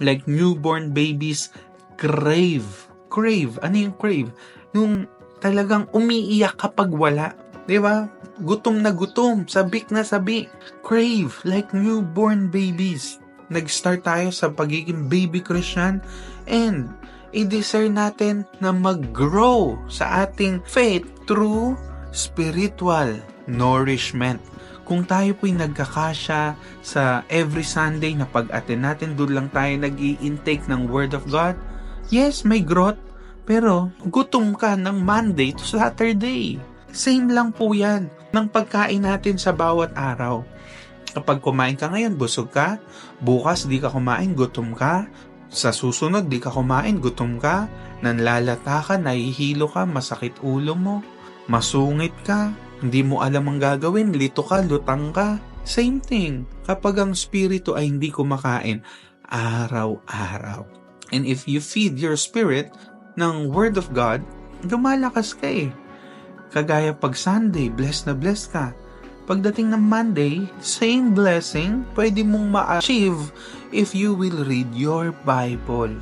Like newborn babies crave. Crave. Ano yung crave? Yung talagang umiiyak kapag wala. Diba? Gutom na gutom. Sabik na sabik. Crave. Like newborn babies. Nag-start tayo sa pagiging baby Christian and i-discern natin na mag-grow sa ating faith through spiritual nourishment. Kung tayo po'y nagkakasya sa every Sunday na pag-attend natin, doon lang tayo nag-i-intake ng Word of God, yes, may growth, pero gutom ka ng Monday to Saturday. Same lang po yan ng pagkain natin sa bawat araw. Kapag kumain ka ngayon, busog ka. Bukas, di ka kumain, gutom ka. Sa susunod, di ka kumain, gutom ka. Nanlalata ka, nahihilo ka, masakit ulo mo, masungit ka. Hindi mo alam ang gagawin, lito ka, lutang ka. Same thing. Kapag ang spirito ay hindi kumakain, araw-araw. And if you feed your spirit ng Word of God, lumalakas ka eh. Kagaya pag Sunday, blessed na blessed ka. Pagdating ng Monday, same blessing pwede mong ma-achieve if you will read your Bible.